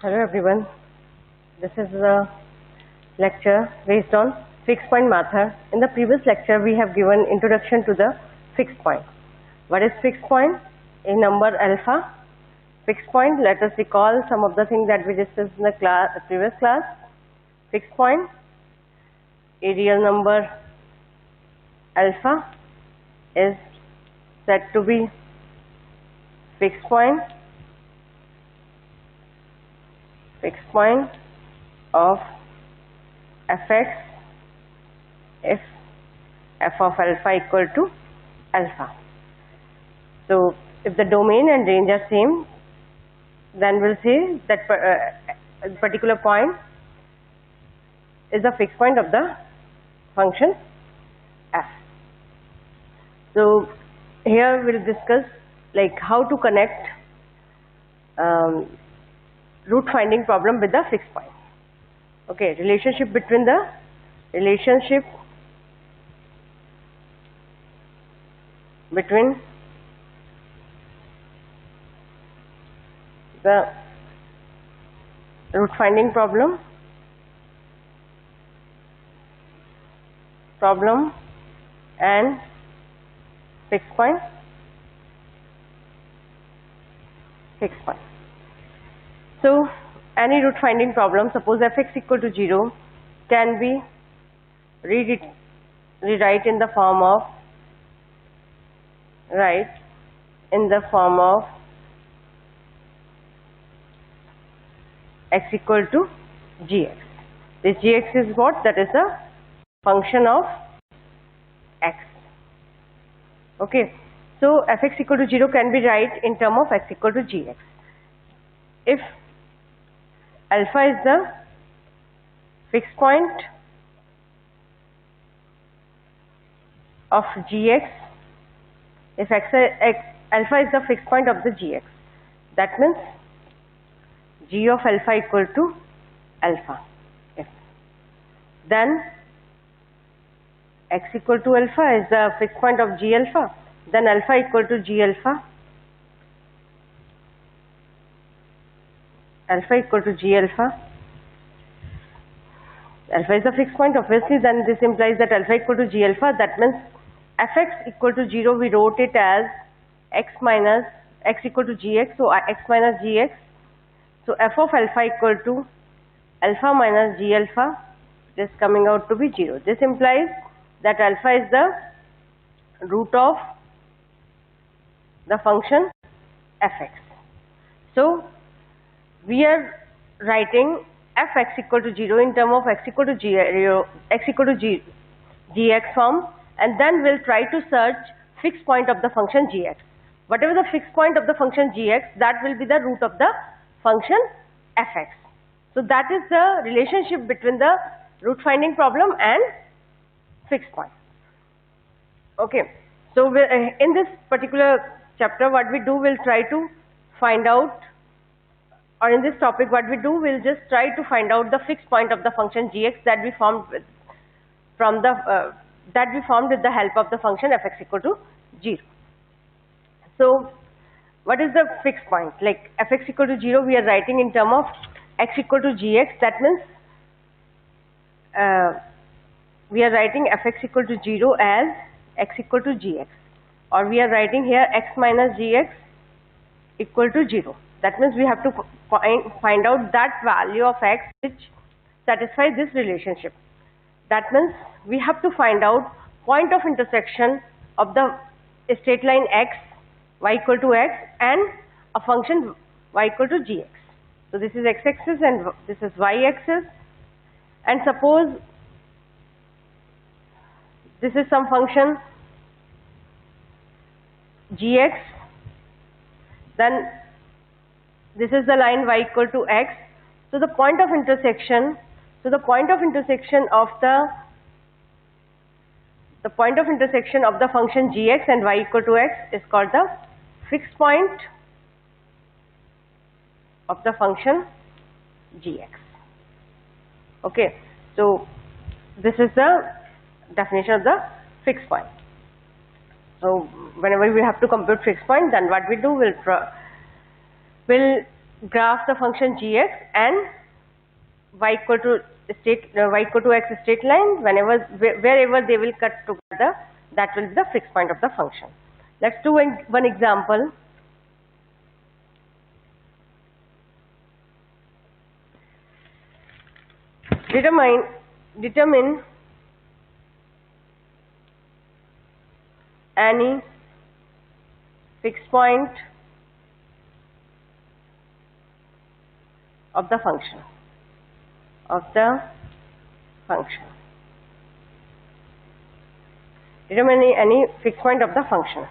Hello everyone, this is a lecture based on fixed point method. In the previous lecture we have given introduction to the fixed point. What is fixed point? A number alpha. Fixed point, let us recall some of the things that we discussed in the previous class. Fixed point, a real number alpha is said to be fixed point of fx if f of alpha equal to alpha. So if the domain and range are same, then we'll say that a particular point is the fixed point of the function f. So here we'll discuss like how to connect root finding problem with the fixed point. Okay, relationship between the root finding problem and fixed point. So any root finding problem, suppose fx equal to 0, can be rewrite in the form of x equal to gx. This gx is what? That is a function of x. Okay, so fx equal to 0 can be write in term of x equal to gx. If alpha is the fixed point of gx, if alpha is the fixed point of the gx, that means g of alpha equal to alpha. If then x equal to alpha is the fixed point of g alpha, then alpha equal to g alpha. Alpha equal to g alpha. Alpha is the fixed point, obviously, then this implies that alpha equal to g alpha. That means fx equal to 0, we wrote it as x equal to gx, so x minus gx. So f of alpha equal to alpha minus g alpha, this coming out to be 0. This implies that alpha is the root of the function fx. So we are writing fx equal to 0 in term of x equal to gx form, and then we'll try to search fixed point of the function gx. Whatever the fixed point of the function gx, that will be the root of the function fx. So that is the relationship between the root finding problem and fixed point. Okay, so in this particular chapter, what we do, we'll try to find out, or in this topic what we do, we'll just try to find out the fixed point of the function gx that we formed with the help of the function fx equal to 0. So what is the fixed point? Like fx equal to 0, we are writing in term of x equal to gx. That means we are writing fx equal to 0 as x equal to gx, or we are writing here x minus gx equal to 0. That means we have to find out that value of x which satisfies this relationship. That means we have to find out point of intersection of the straight line x, y equal to x, and a function y equal to gx. So this is x-axis and this is y-axis, and suppose this is some function gx, then this is the line y equal to x. So the point of intersection of the function gx and y equal to x is called the fixed point of the function gx. Okay, so this is the definition of the fixed point. So whenever we have to compute fixed point, then what we do, we'll graph the function gx and y equal to x straight line, wherever they will cut together, that will be the fixed point of the function. Let's do one example. Determine any fixed point of the function. Determine any fixed point of the function.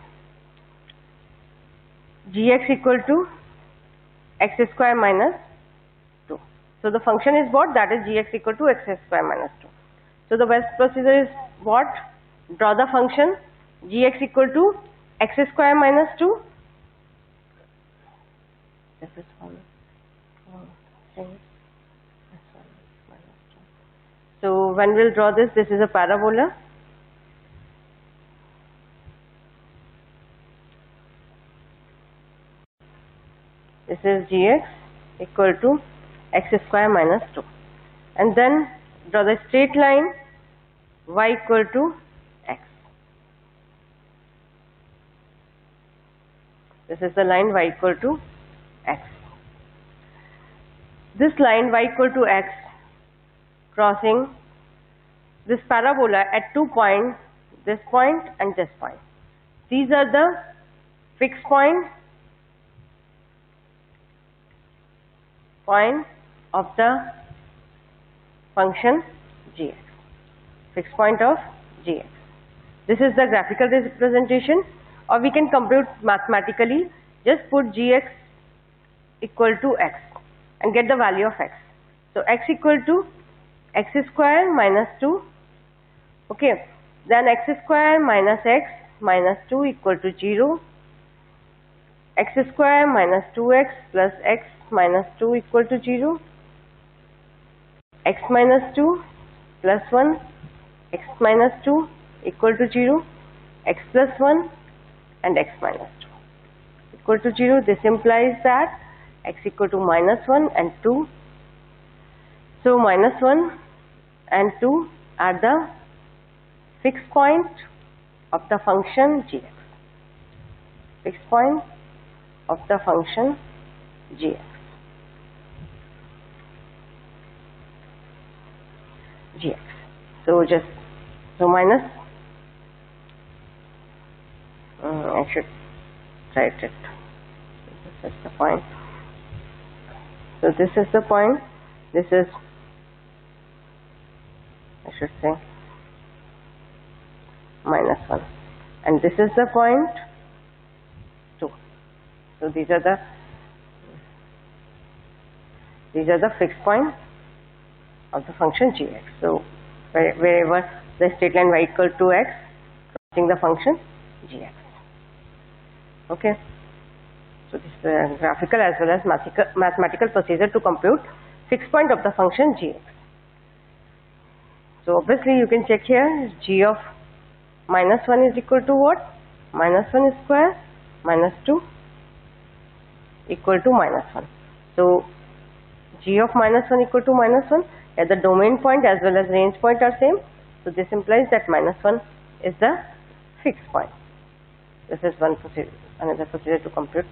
Gx equal to x square minus 2. So the function is what? That is gx equal to x square minus 2. So the best procedure is what? Draw the function gx equal to x square minus 2. This is 1, 2, 3. So when we'll draw this is a parabola. This is gx equal to x square minus 2. And then draw the straight line y equal to x. This is the line y equal to x. This line y equal to x crossing this parabola at 2 points, this point and this point. These are the fixed point of the function gx, fixed point of gx. This is the graphical representation, or we can compute mathematically. Just put gx equal to x and get the value of x. So x equal to x square minus 2. Okay, then x square minus x minus 2 equal to 0. X square minus 2x plus x minus 2 equal to 0. X minus 2 plus 1, x minus 2 equal to 0. X plus 1 and x minus 2 equal to 0. This implies that x equal to minus 1 and 2. So minus 1 and 2 are the fixed point of the function gx. Fixed point of the function gx. So minus, I should write it. This is the point. So this is the point. This is, I should say, minus 1, and this is the point 2. So these are the fixed points of the function gx. So wherever the straight line y equal to x crossing the function gx. Okay. So this is a graphical as well as mathematical procedure to compute fixed point of the function gx. So obviously you can check here, g of minus 1 is equal to what? Minus 1 square minus 2 equal to minus 1. So g of minus 1 equal to minus 1, at the domain point as well as range point are same. So this implies that minus 1 is the fixed point. This is one procedure, another procedure to compute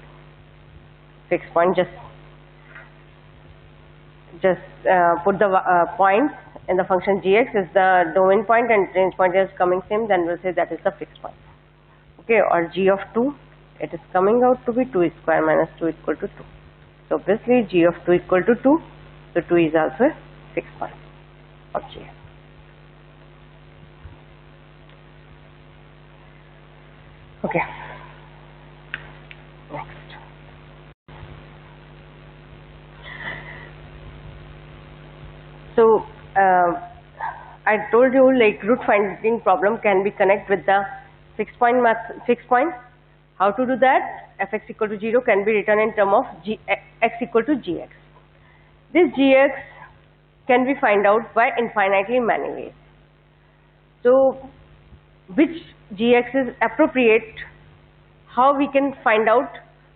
fixed point. Just put the point in the function gx is the domain point and range point is coming same, then we'll say that is the fixed point. Okay, or g of 2, it is coming out to be 2 square minus 2 equal to 2. So obviously g of 2 equal to 2, so 2 is also a fixed point of gx. Okay, next. So I told you like root finding problem can be connected with the fixed point. How to do that? Fx equal to 0 can be written in term of x equal to gx. This gx can be find out by infinitely many ways. So which gx is appropriate, how we can find out?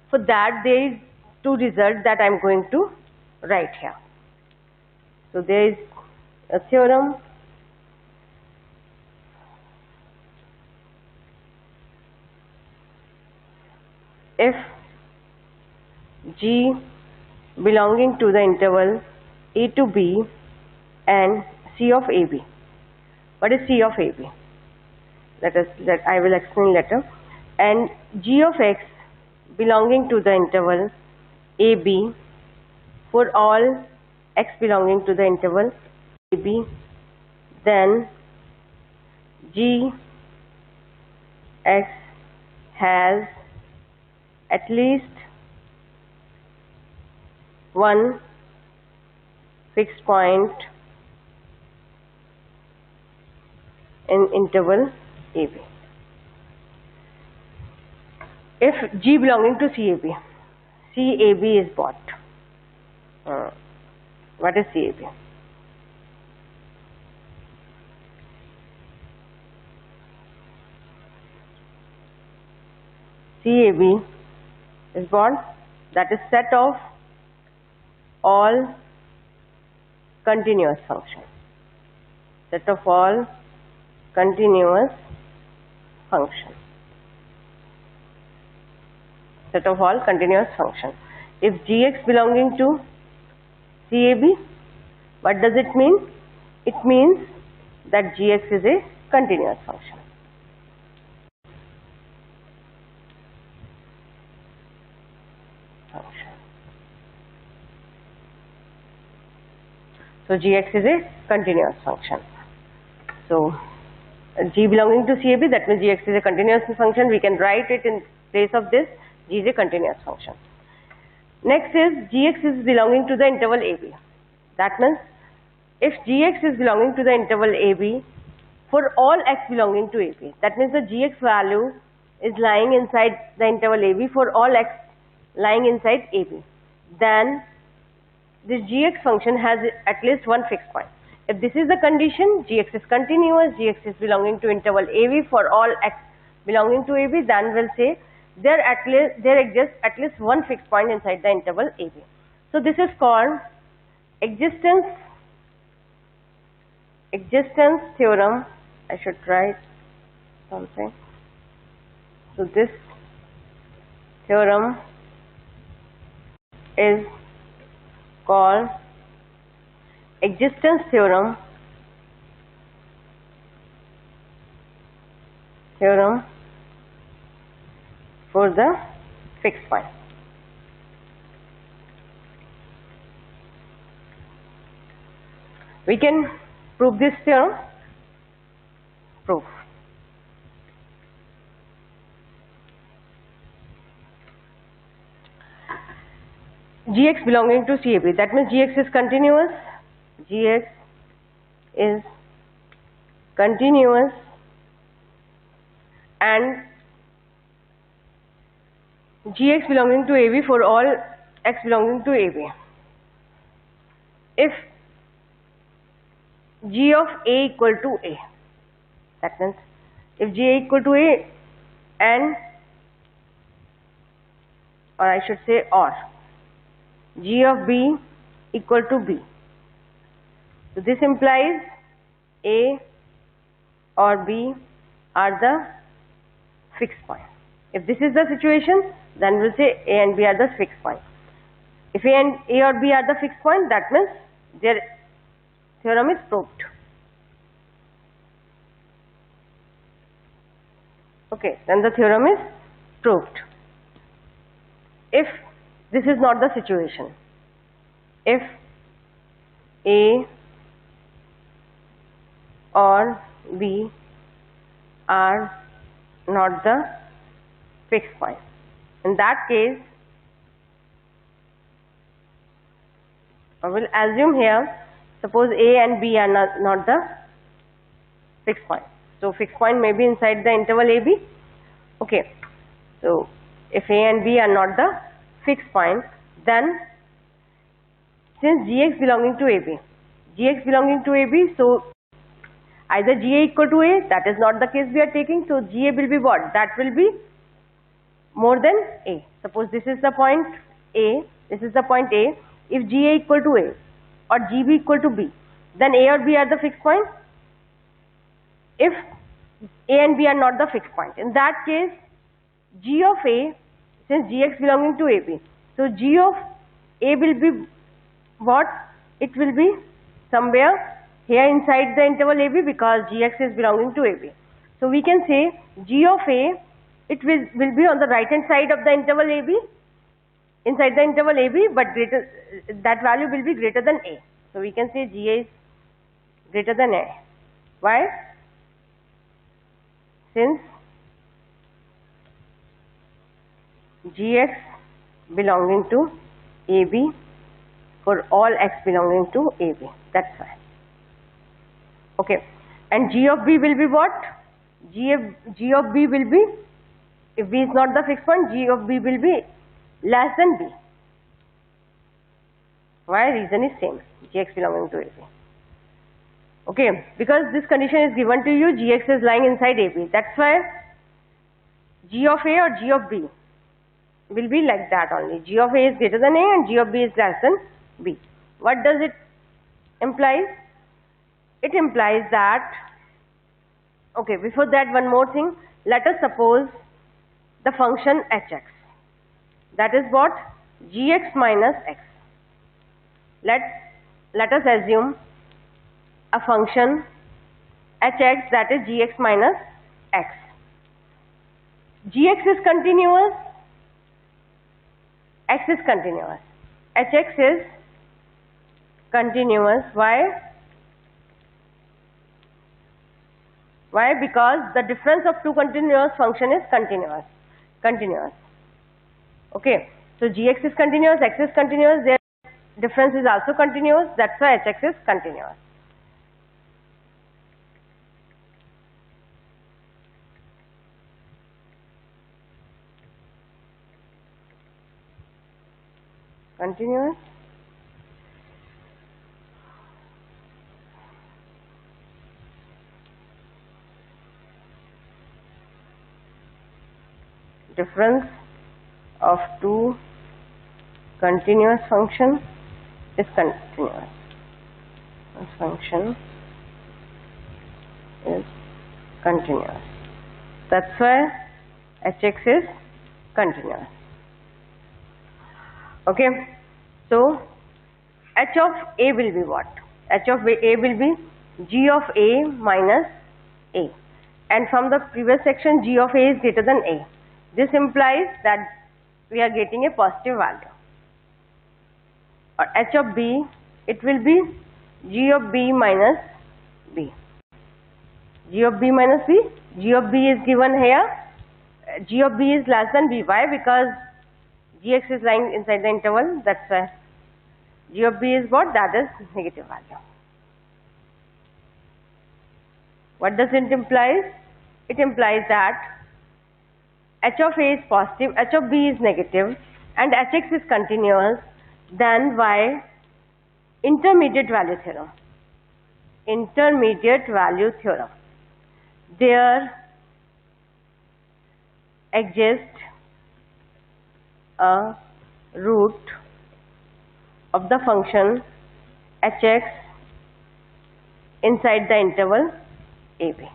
For that there is two results that I am going to write here. So there is a theorem if G belonging to the interval a to b and C of AB. What is C of AB? I will explain later. And G of X belonging to the interval AB for all X belonging to the interval AB, then G X has at least one fixed point in interval AB. If G belonging to CAB, CAB is what? What is CAB? CAB is what? That is set of all continuous functions. Set of all continuous functions. Set of all continuous functions. If Gx belonging to CAB, what does it mean? It means that Gx is a continuous function. So Gx is a continuous function. So G belonging to CAB, that means Gx is a continuous function. We can write it in place of this. G is a continuous function. Next is Gx is belonging to the interval AB. That means if Gx is belonging to the interval AB for all x belonging to AB, that means the Gx value is lying inside the interval AB for all x lying inside AB, then this Gx function has at least one fixed point. If this is the condition, Gx is continuous, Gx is belonging to interval AB for all x belonging to AB, then we'll say there exists at least one fixed point inside the interval AB. So this is called existence theorem. I should write something. So this theorem is called existence theorem for the fixed point. We can prove this theorem. Proof. Gx belonging to CAB, that means Gx is continuous. Gx is continuous and Gx belonging to AB for all x belonging to AB. If G of A equal to A, that means if G equal to A and, or I should say or, G of B equal to B. So this implies A or B are the fixed point. If this is the situation, then we'll say A and B are the fixed point. If A or B are the fixed point, that means their theorem is proved. Okay, then the theorem is proved. If this is not the situation, if A or B are not the fixed point, in that case I will assume here, suppose A and B are not the fixed point. So fixed point may be inside the interval AB. Okay, so if A and B are not the fixed point, then since Gx belonging to AB, so either Ga equal to A, that is not the case we are taking, so Ga will be what? That will be more than A. Suppose this is the point A This is the point A. If GA equal to A or GB equal to B, then A or B are the fixed point. If A and B are not the fixed point, in that case, G of A, since Gx belonging to AB, so G of A will be what? It will be somewhere here inside the interval AB, because Gx is belonging to AB. So we can say G of A, it will be on the right hand side of the interval AB, inside the interval AB, but that value will be greater than A. So we can say GA is greater than A. Why? Since Gx belonging to AB for all x belonging to AB. That's why. Okay. And G of B will be what? G of B will be, if B is not the fixed point, G of B will be less than B. Why? Reason is same. Gx belonging to AB. Okay. Because this condition is given to you, Gx is lying inside AB. That's why G of A or G of B will be like that only. G of A is greater than A and G of B is less than B. What does it imply? It implies that, okay, before that one more thing, let us suppose the function hx, that is what? Gx minus x. Let us assume a function hx, that is Gx minus x. Gx is continuous, x is continuous, hx is continuous. Why? Why? Because the difference of two continuous function is continuous. Okay. So Gx is continuous, x is continuous, their difference is also continuous. That's why hx is continuous. Continuous. Difference of two continuous function is continuous. This function is continuous. That's why hx is continuous. Okay. So h of A will be what? H of A will be G of A minus A. And from the previous section, G of A is greater than A. This implies that we are getting a positive value. Or h of B, it will be G of B minus B. G of B minus B. G of B is given here. G of B is less than B. Why? Because Gx is lying inside the interval. That's why G of B is what? That is negative value. What does it imply? It implies that h of A is positive, h of B is negative, and hx is continuous. Then why? Intermediate value theorem. Intermediate value theorem. There exists a root of the function hx inside the interval AB.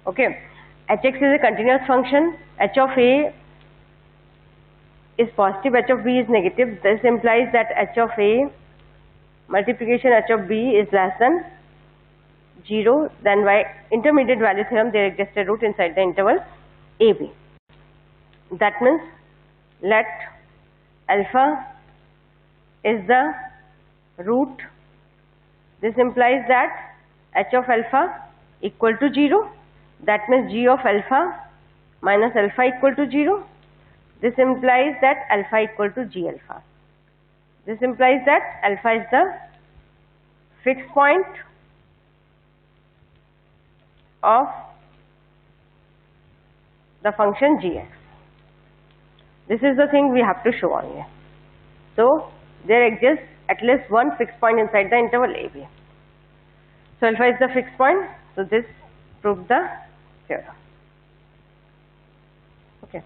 Okay. Hx is a continuous function. H of A is positive, h of B is negative. This implies that h of A multiplication h of B is less than 0. Then by intermediate value theorem, there exists a root inside the interval AB. That means let alpha is the root. This implies that h of alpha equal to 0. That means G of alpha minus alpha equal to 0. This implies that alpha equal to G alpha. This implies that alpha is the fixed point of the function Gx. This is the thing we have to show on here. So there exists at least one fixed point inside the interval AB. So alpha is the fixed point. So this proves the theorem. Okay.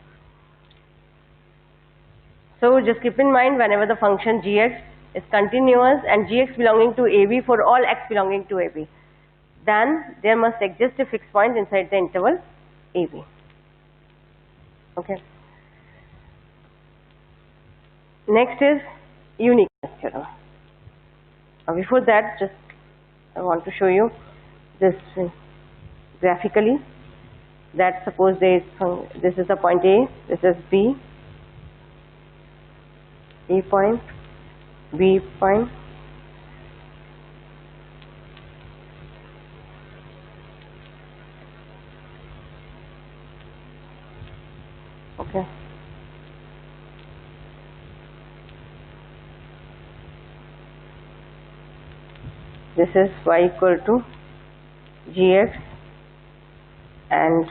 So just keep in mind, whenever the function gx is continuous and gx belonging to AB for all x belonging to AB, then there must exist a fixed point inside the interval AB. Okay. Next is uniqueness theorem. Before that, just I want to show you this graphically. That suppose this is a point A, this is B, A point, B point, okay. This is y equal to gx, and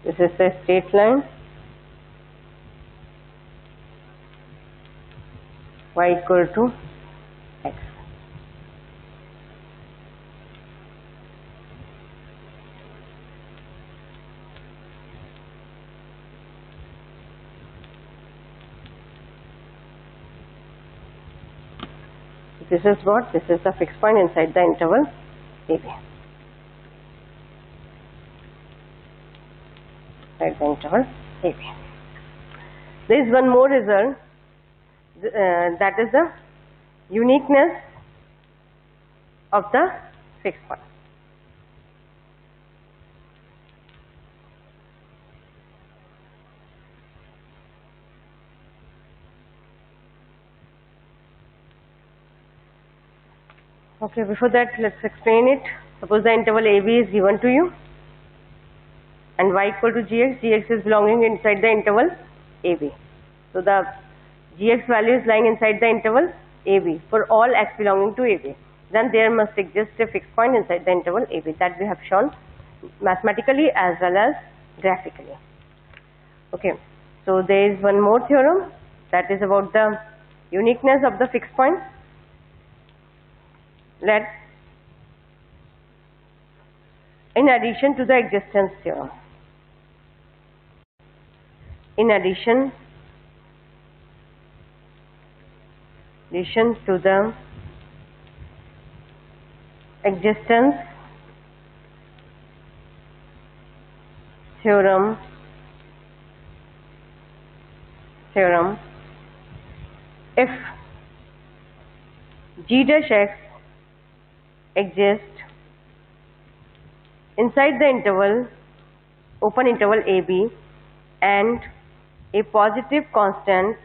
this is the straight line, y equal to x. This is what? This is the fixed point inside the interval AB. Inside the interval AB. There is one more result, that is the uniqueness of the fixed point. Okay, before that, let's explain it. Suppose the interval AB is given to you and y equal to gx, gx is belonging inside the interval AB. So the gx value is lying inside the interval AB for all x belonging to AB. Then there must exist a fixed point inside the interval AB, that we have shown mathematically as well as graphically. Okay, so there is one more theorem, that is about the uniqueness of the fixed point. In addition to the existence theorem, in addition to the existence theorem, if g dash x exists inside the interval, open interval AB, and a positive constant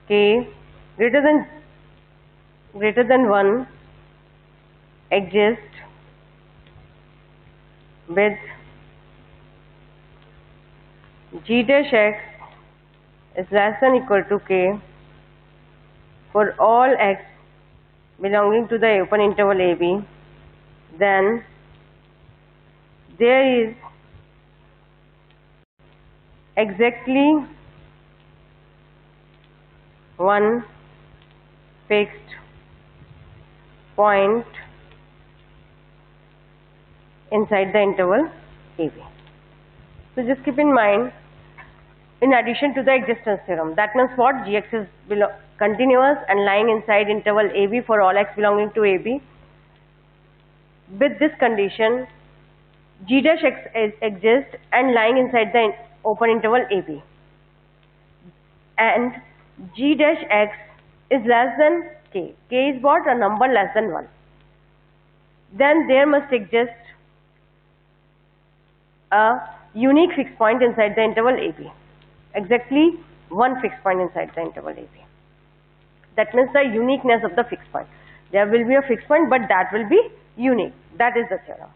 k greater than 1 exists with g dash x is less than equal to k for all x belonging to the open interval AB, then there is exactly one fixed point inside the interval AB. So just keep in mind, in addition to the existence theorem, that means what? Gx is continuous and lying inside interval AB for all x belonging to AB. With this condition, g dash x exists and lying inside the open interval AB, and g dash x is less than k. K is what? A number less than 1. Then there must exist a unique fixed point inside the interval AB. Exactly one fixed point inside the interval AB. That means the uniqueness of the fixed point. There will be a fixed point, but that will be unique. That is the theorem.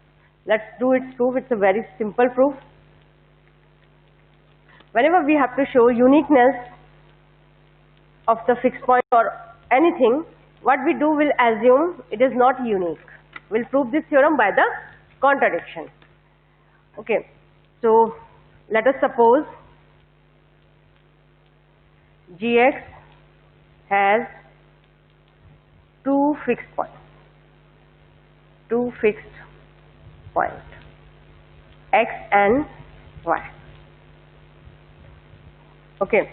Let's do its proof. It's a very simple proof. Whenever we have to show uniqueness of the fixed point or anything, what we do, will assume it is not unique. We'll prove this theorem by the contradiction. Okay, so let us suppose Gx has two fixed points. x and y. Okay,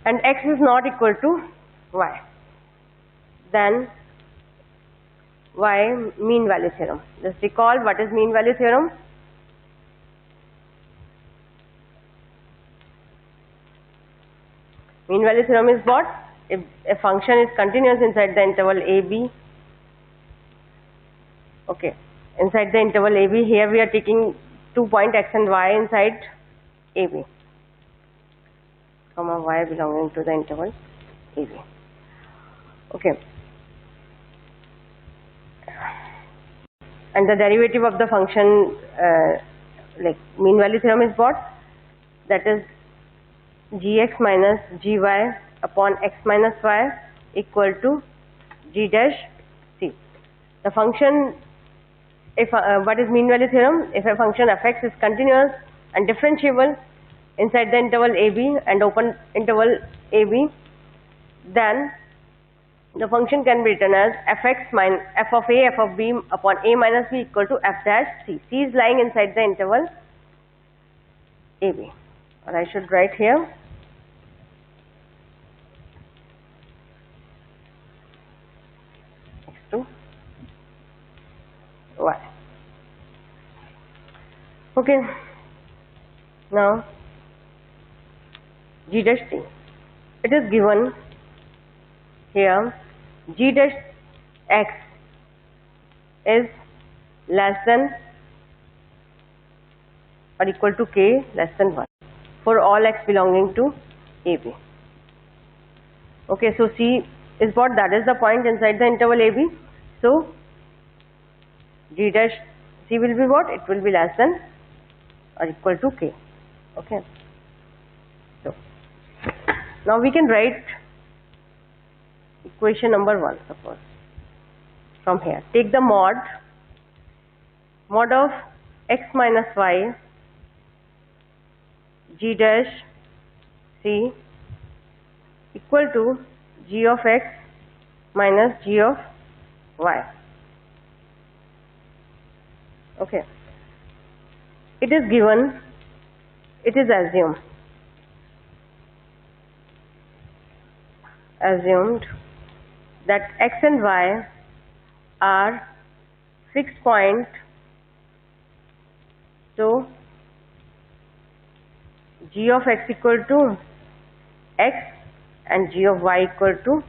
and x is not equal to y, then y mean value theorem. Just recall what is mean value theorem. Mean value theorem is what? If a function is continuous inside the interval ab, okay, inside the interval ab, here we are taking 2 point x and y inside ab, comma y belonging to the interval ab. Okay, and the derivative of the function, like mean value theorem is what? That is gx minus gy upon x minus y equal to g dash c. The function, if what is mean value theorem? If a function fx is continuous and differentiable inside the interval ab and open interval ab, then the function can be written as fx minus f of a f of b upon a minus b equal to f dash c. C is lying inside the interval ab, or I should write here x to y. Okay, now g dash c. It is given here g dash x is less than or equal to k less than 1 for all x belonging to ab. Okay, so c is what? That is the point inside the interval ab. So g dash c will be what? It will be less than or equal to k. Okay, so now we can write equation number 1. Suppose from here, take the mod of x minus y g dash c equal to g of x minus g of y. Okay, it is given, it is assumed that x and y are fixed point, so g of x equal to x and g of y equal to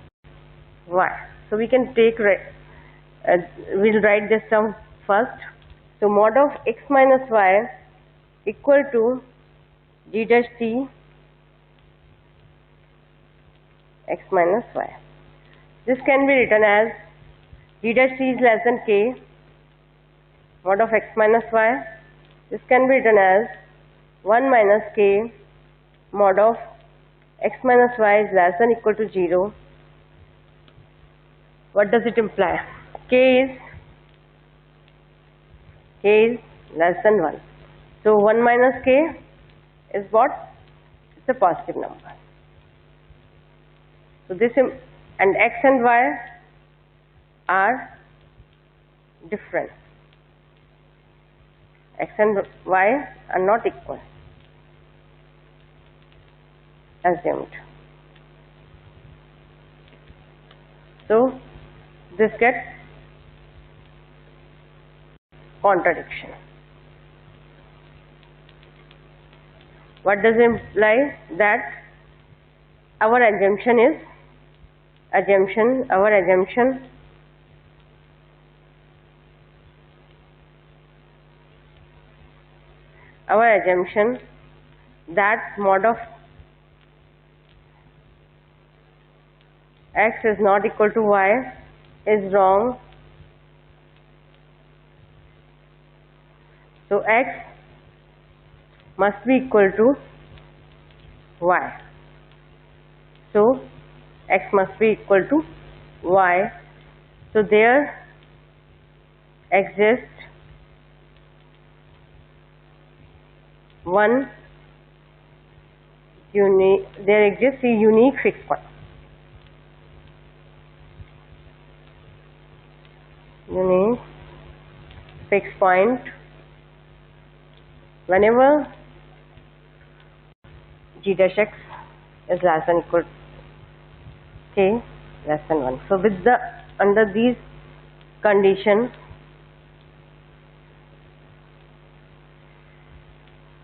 y. So we can take, we'll write this term first. So mod of x minus y equal to g dash c x minus y. This can be written as g dash c is less than k mod of x minus y. This can be written as 1 minus k mod of x minus y is less than equal to 0. What does it imply? K is less than 1. So 1 minus k is what? It's a positive number. So this, and x and y are different. X and y are not equal, assumed. So this gets contradiction. What does it imply? That our assumption is that mod of x is not equal to y is wrong. So x must be equal to y. So x must be equal to y. So there exists a unique fixed point. Unique fixed point whenever g dash x is less than equal k less than 1. So with the under these conditions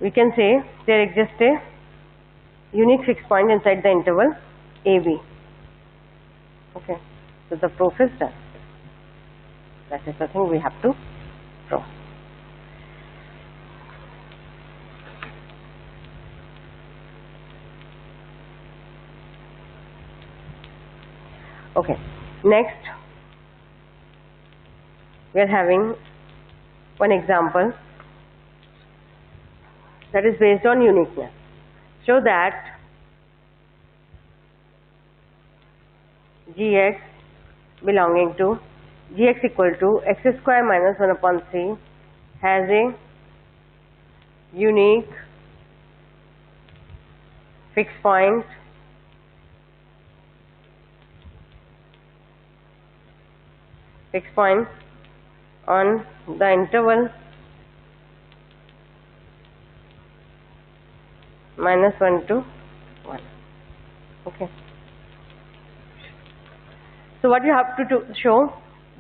we can say there exists a unique fixed point inside the interval AB. Okay, so the proof is done. That is the thing we have to prove. Okay, next we are having one example that is based on uniqueness. Show that gx belonging to gx equal to x square minus 1 upon 3 has a unique fixed point on the interval minus 1 to 1. Okay. So what you have to show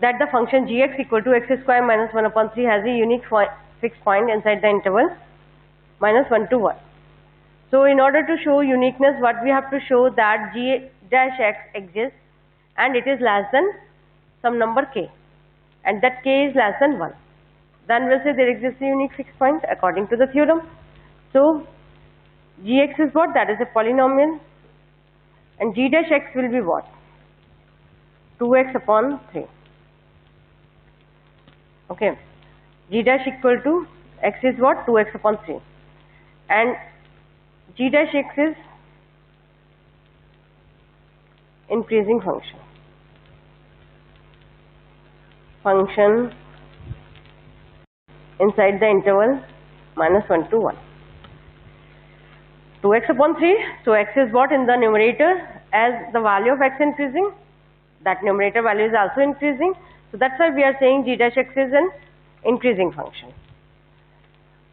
that the function gx equal to x square minus 1 upon 3 has a unique fixed point inside the interval minus 1 to 1. So in order to show uniqueness, what we have to show that g dash x exists and it is less than some number k, and that k is less than 1. Then we'll say there exists a unique fixed point according to the theorem. So gx is what? That is a polynomial, and g dash x will be what? 2x upon 3. Okay, g dash equal to x is what? 2x upon 3, and g dash x is increasing function inside the interval minus 1 to 1. 2x upon 3, so x is what in the numerator, as the value of x increasing, that numerator value is also increasing. So that's why we are saying g dash x is an increasing function.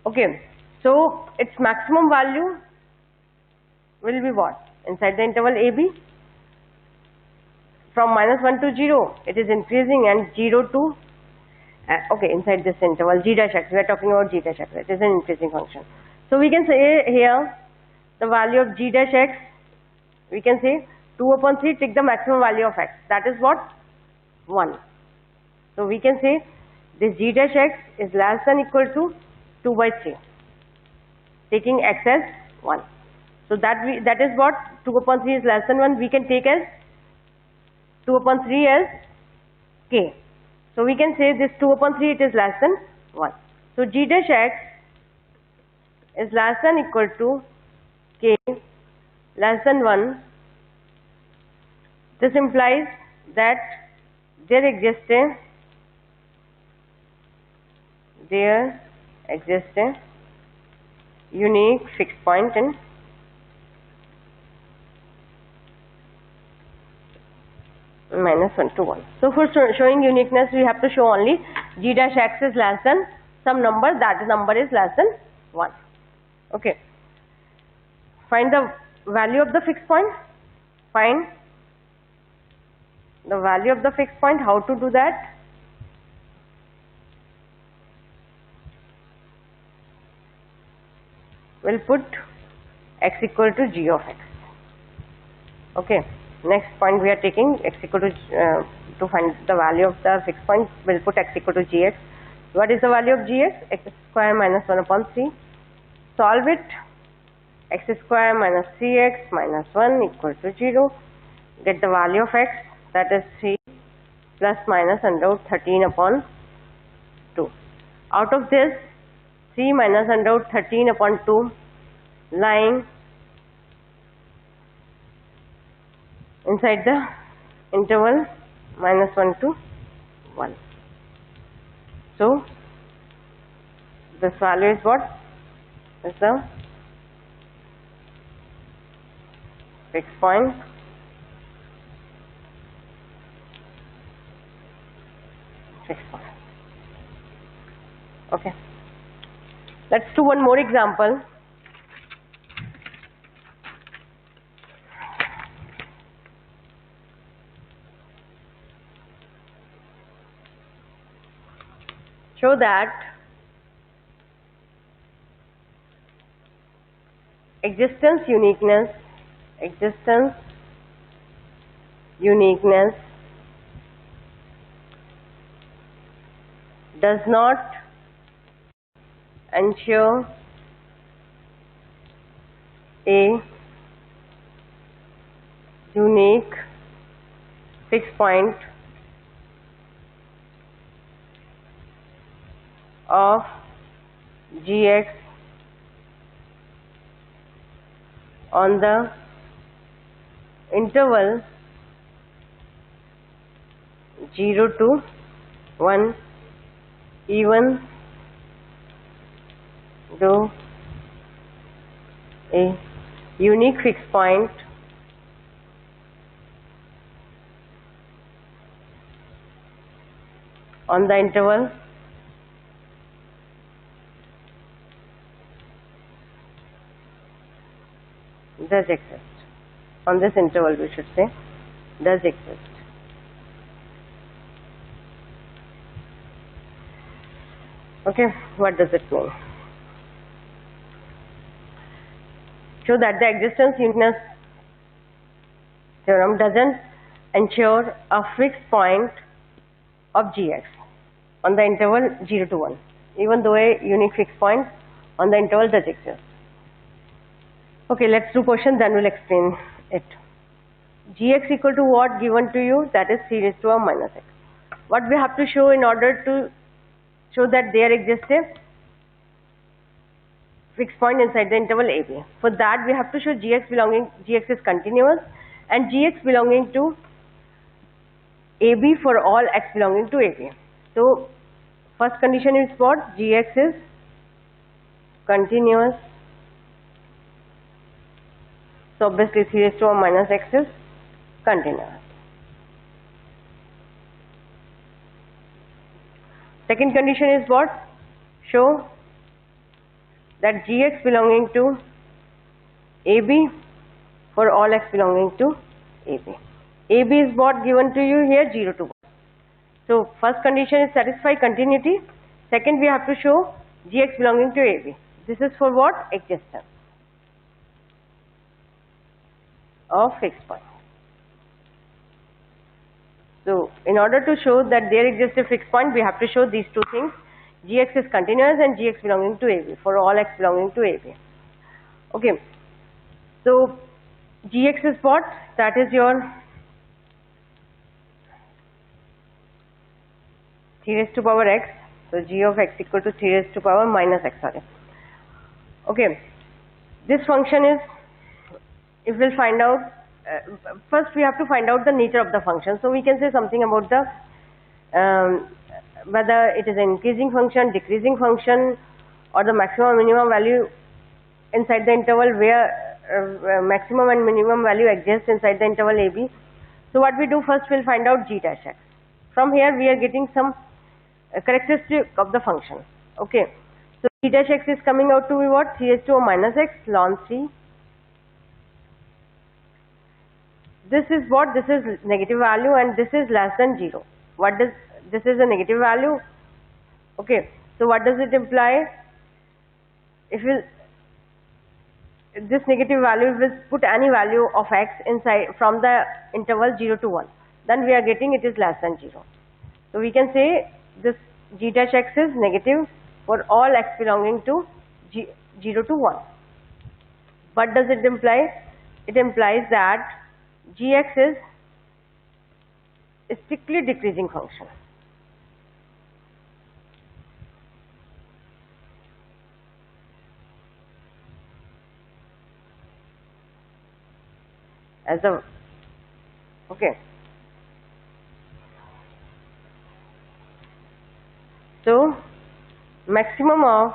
Okay, so its maximum value will be what? Inside the interval AB. From minus 1 to 0, it is increasing, and 0 to, okay, inside this interval g dash x, we are talking about g dash x, it is an increasing function. So we can say here the value of g dash x, we can say 2 upon 3, take the maximum value of x, that is what? 1. So we can say this g dash x is less than equal to 2 by 3, taking x as 1. So that is what? 2 upon 3 is less than 1, we can take as 2 upon 3 as k. So we can say this 2 upon 3 it is less than 1. So g dash x is less than equal to k less than 1. This implies that there exists a unique fixed point in minus 1 to 1. So for showing uniqueness, we have to show only g dash x is less than some number, that number is less than 1. Okay. Find the value of the fixed point. Find the value of the fixed point. How to do that? We'll put x equal to g of x. Okay. Next point we are taking x equal to find the value of the fixed point, we'll put x equal to gx. What is the value of gx? X square minus 1 upon 3. Solve it. X square minus 3x minus 1 equal to 0. Get the value of x, that is 3 plus minus under root 13 upon 2. Out of this, 3 minus under root 13 upon 2 lying inside the interval minus 1 to 1. So this value is what? Is the fixed point Okay. Let's do one more example. Show that existence uniqueness does not ensure a unique fixed point of gx on the interval 0 to 1, even though a unique fixed point on the interval does exist. On this interval, we should say, does exist. Okay, what does it mean? Show that the existence uniqueness theorem doesn't ensure a fixed point of gx on the interval 0 to 1, even though a unique fixed point on the interval does exist. Okay, let's do question, then we'll explain it. Gx equal to what given to you? That is 3 raised to a minus x. What we have to show in order to show that there exists a fixed point inside the interval AB? For that, we have to show gx is continuous and gx belonging to AB for all x belonging to AB. So, first condition is what? Gx is continuous. So, obviously 3 raised to a minus x is continuous. Second condition is what? Show that gx belonging to AB for all x belonging to AB. AB is what given to you here? 0 to 1. So, first condition is satisfy continuity. Second, we have to show gx belonging to AB. This is for what? Existence of fixed point. So, in order to show that there exists a fixed point, we have to show these two things. Gx is continuous and gx belonging to AB for all x belonging to AB. Okay. So, gx is what? That is your 3 raised to power x. So, g of x equal to 3 raised to power minus x. Sorry. Okay. This function is, if we'll find out, first we have to find out the nature of the function. So, we can say something about the whether it is an increasing function, decreasing function, or the maximum and minimum value inside the interval where maximum and minimum value exists inside the interval AB. So, what we do first, we'll find out g dash x. From here, we are getting some characteristic of the function. Okay. So, g dash x is coming out to be what? 3 raised to a minus x ln 3. This is what? This is negative value and this is less than 0. What does this is a negative value? Okay. So, what does it imply? If this negative value, if we put any value of x inside from the interval 0 to 1, then we are getting it is less than 0. So, we can say this g dash x is negative for all x belonging to 0 to 1. What does it imply? It implies that gx is a strictly decreasing function. As a okay. So, maximum of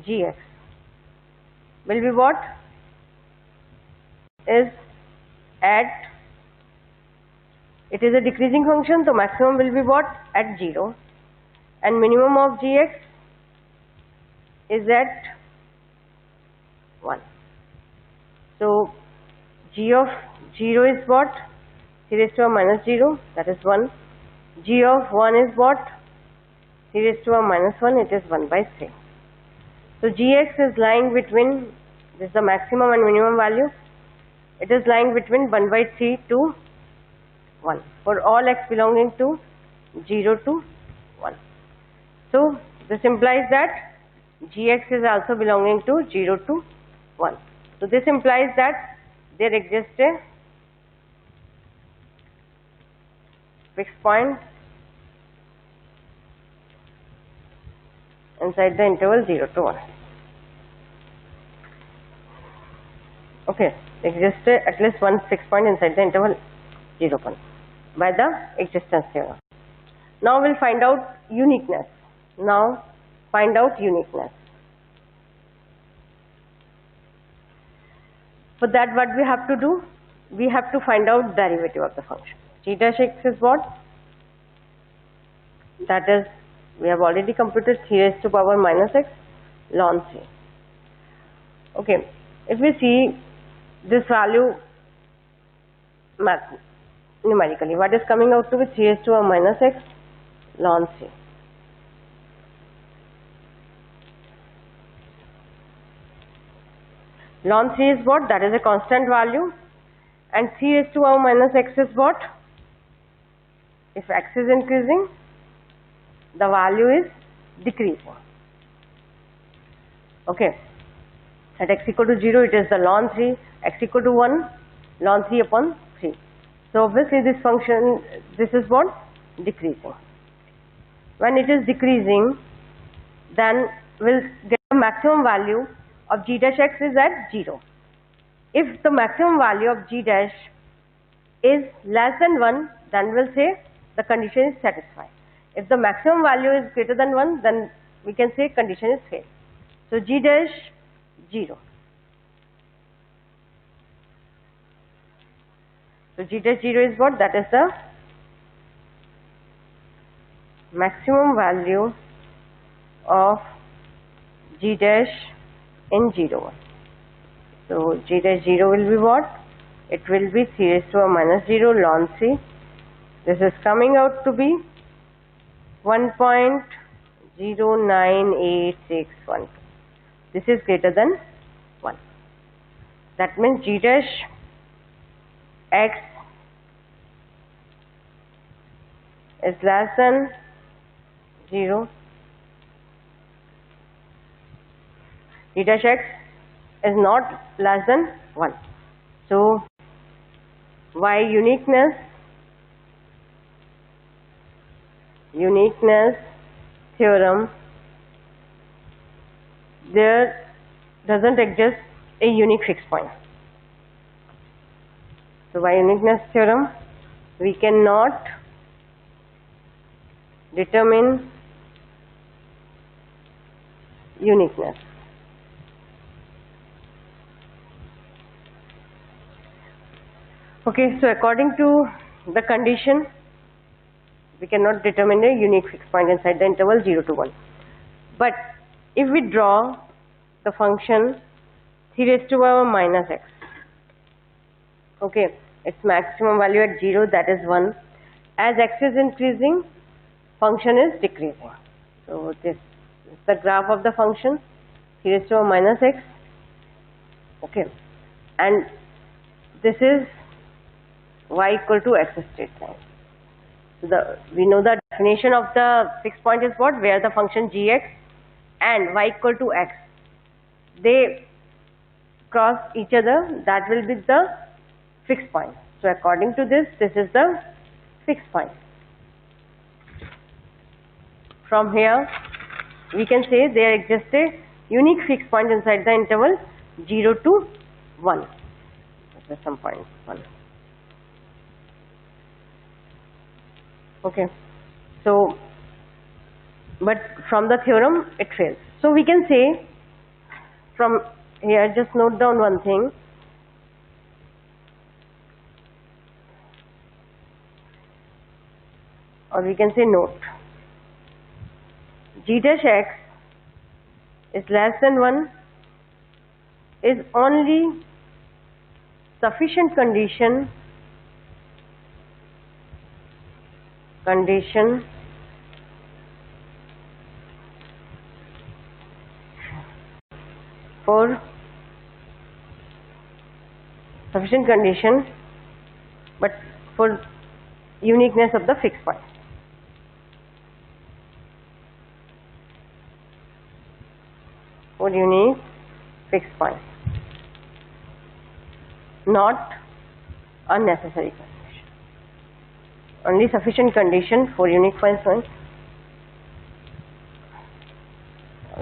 gx will be what? Is at, it is a decreasing function, so maximum will be what? At 0, and minimum of gx is at 1. So g of 0 is what? 3 raised to a minus 0, that is 1. G of 1 is what? 3 raised to a minus 1, it is 1 by 3. So gx is lying between, this is the maximum and minimum value, it is lying between 1 by 3 to 1 for all x belonging to 0 to 1. So this implies that gx is also belonging to 0 to 1. So this implies that there exists a fixed point inside the interval 0 to 1. Okay, exists at least one fixed point inside the interval 0 to 1 by the existence theorem. Now we'll find out uniqueness. Now find out uniqueness. For that, what we have to do? We have to find out derivative of the function. G dash x is what? That is, we have already computed 3 raised to power minus x ln 3. Okay, if we see this value numerically, what is coming out to be 3 raised to a minus x ln 3. Ln 3 is what? That is a constant value, and 3 raised to power minus x is what? If x is increasing, the value is decreasing. Okay, at x equal to 0 it is the ln 3, x equal to 1 ln 3 upon 3. So obviously this function, this is what? Decreasing. When it is decreasing, then we'll get the maximum value of g dash x is at 0. If the maximum value of g dash is less than 1, then we'll say the condition is satisfied. If the maximum value is greater than 1, then we can say condition is failed. So g dash 0. So g dash 0 is what? That is the maximum value of g dash in 0, 1. So g dash 0 will be what? It will be 3 raised to a minus 0 ln 3. This is coming out to be 1.098612. This is greater than 1. That means g dash x is less than 0. G dash x is not less than 1. So by uniqueness theorem, there doesn't exist a unique fixed point. So by uniqueness theorem, we cannot determine uniqueness. Okay, so according to the condition, we cannot determine a unique fixed point inside the interval 0 to 1. But if we draw the function 3 raised to power minus x, okay, its maximum value at 0, that is 1. As x is increasing, function is decreasing. So this is the graph of the function 3 raised to power minus x. Okay, and this is y equal to x straight line. So we know the definition of the fixed point is what? Where the function gx and y equal to x, they cross each other, that will be the fixed point. So according to this, this is the fixed point. From here, we can say there exists a unique fixed point inside the interval 0 to 1. This is some point 1. Okay, so but from the theorem it fails. So we can say from here, just note down one thing. Or we can say note, g dash x is less than 1 is only sufficient condition for sufficient condition but for uniqueness of the fixed point. For unique fixed point, not unnecessary condition. Only sufficient condition for unique points.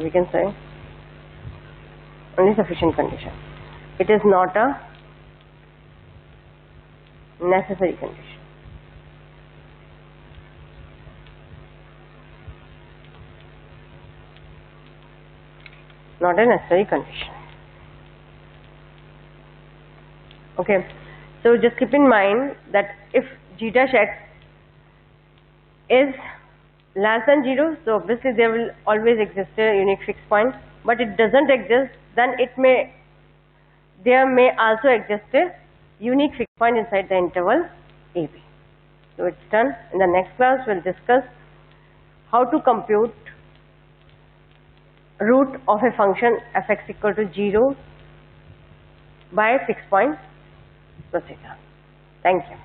We can say only sufficient condition. It is not a necessary condition. Not a necessary condition. Okay, so just keep in mind that if g dash x is less than 0, so obviously there will always exist a unique fixed point, but it doesn't exist, then there may also exist a unique fixed point inside the interval AB. So it's done. In the next class we'll discuss how to compute root of a function fx equal to 0 by fixed point procedure. Thank you.